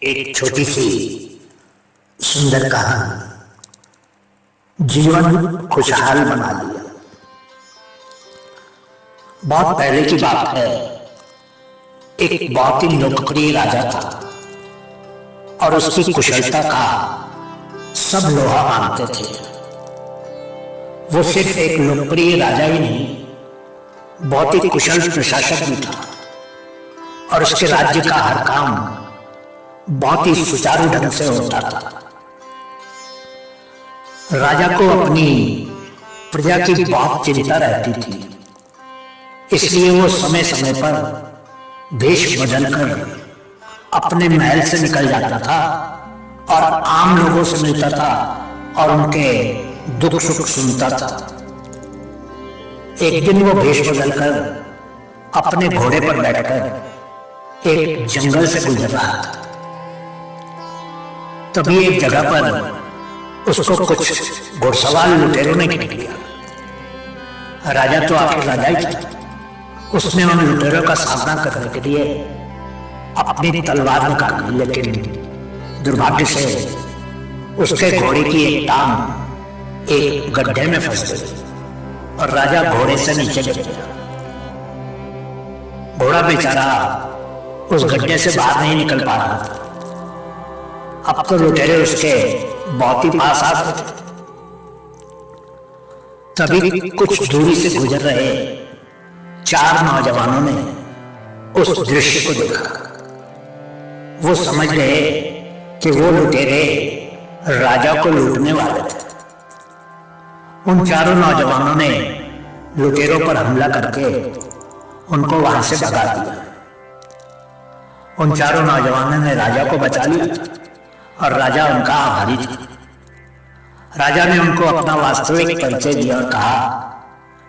एक छोटी सी सुंदर कहानी जीवन खुशहाल बना लिया। बहुत पहले की बात है। एक बहुत ही लोकप्रिय राजा था और उसकी कुशलता का सब लोहा मानते थे। वो सिर्फ एक लोकप्रिय राजा ही नहीं, बहुत ही कुशल प्रशासक भी था और उसके राज्य का हर काम बहुत ही सुचारू ढंग से होता था। राजा को अपनी प्रजा की बहुत चिंता रहती थी, इसलिए वो समय समय पर भेष बदलकर अपने महल से निकल जाता था और आम लोगों से मिलता था और उनके दुख सुख सुनता था। एक दिन वो भेष बदलकर अपने घोड़े पर बैठकर एक जंगल से गुजर रहा था। तभी एक जगह पर उसको कुछ घुड़सवार लुटेरों ने घेर लिया। राजा तो आखिर राजा ही था। उसने उन लुटेरों का सामना करने के लिए अपनी तलवार निकाली, लेकिन दुर्भाग्य से उसके घोड़े की एक टांग एक गड्ढे में फंस गई और राजा घोड़े से नीचे गिर गया। घोड़ा बेचारा उस गड्ढे से बाहर नहीं निकल पा रहा था। अब तो लुटेरे उसके बहुत ही पास आ गए थे। तभी कुछ दूरी से गुजर रहे 4 नौजवानों ने उस दृश्य को देखा। वो समझ गए कि वो लुटेरे राजा को लूटने वाले थे। उन 4 नौजवानों ने लुटेरों पर हमला करके उनको वहां से भगा दिया। उन 4 नौजवानों ने राजा को बचा लिया और राजा उनका आभारी था। राजा ने उनको अपना वास्तविक परिचय दिया और कहा,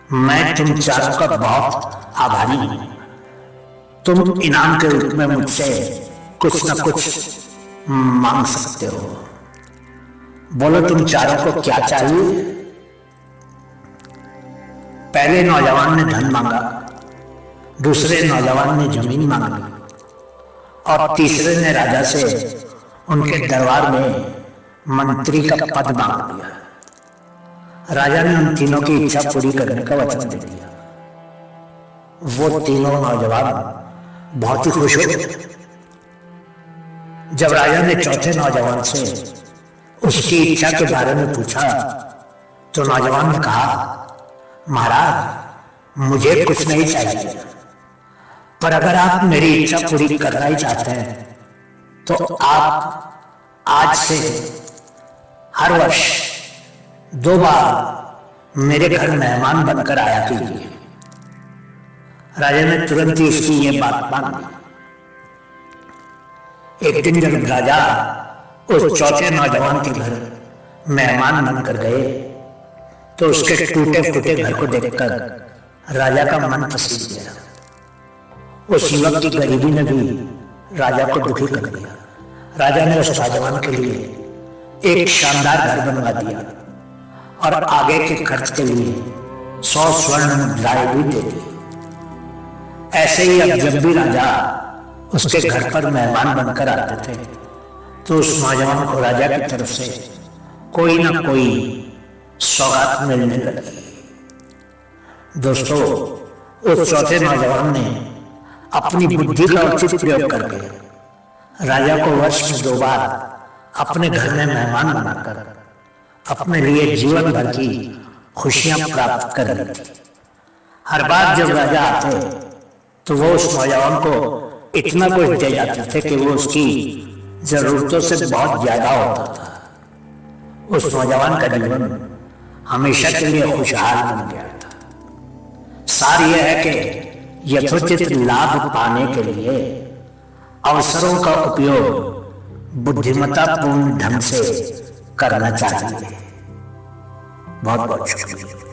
मैं तुम 4 का बहुत आभारी हूं। तुम इनाम के रूप में मुझसे कुछ न कुछ मांग सकते हो। बोलो तुम 4 को क्या चाहिए? पहले नौजवान ने धन मांगा, दूसरे नौजवान ने जमीन मांगी और तीसरे ने राजा से उनके दरबार में मंत्री का पद मांग लिया। राजा ने उन तीनों की इच्छा पूरी करने का वचन दे दिया। वो तीनों नौजवान बहुत ही खुश हो गए। जब राजा ने चौथे नौजवान से उसकी इच्छा के बारे में पूछा तो नौजवान ने कहा, महाराज मुझे कुछ नहीं चाहिए, पर अगर आप मेरी इच्छा पूरी करना ही चाहते हैं तो आप आज से हर वर्ष 2 बार मेरे घर मेहमान बनकर आया कीजिए। राजा ने तुरंत ही उसकी ये बात मानी। एक दिन जब राजा उस चौथे नौजवान के घर मेहमान बनकर गए तो उसके टूटे फूटे घर को देखकर राजा का मन फिसल गया। उस युवक की गरीबी ने भी राजा को दुखी कर दिया। राजा ने उस नौजवान के लिए एक शानदार घर बनवा दिया और आगे के खर्च के लिए 100 स्वर्ण मुद्राएं भी दे दी। ऐसे ही अब जब भी राजा उसके घर पर मेहमान बनकर आते थे तो उस नौजवान को राजा की तरफ से कोई ना कोई सौगात मिलने लगी। दोस्तों, उस चौथे नौजवान ने अपनी बुद्धि का उचित प्रयोग करके राजा को वर्ष में 2 बार अपने घर में मेहमान बनाकर अपने लिए जीवन भर की खुशियां प्राप्त कर ली थी। हर बार जब राजा आते तो वो उस नौजवान को इतना कुछ दे जाते थे कि वो उसकी जरूरतों से बहुत ज्यादा होता था। उस नौजवान का जीवन हमेशा के लिए खुशहाल बन गया था। सार यह है कि यथोचित लाभ पाने के लिए अवसरों का उपयोग बुद्धिमत्तापूर्ण ढंग से करना चाहिए। बहुत बहुत शुक्रिया।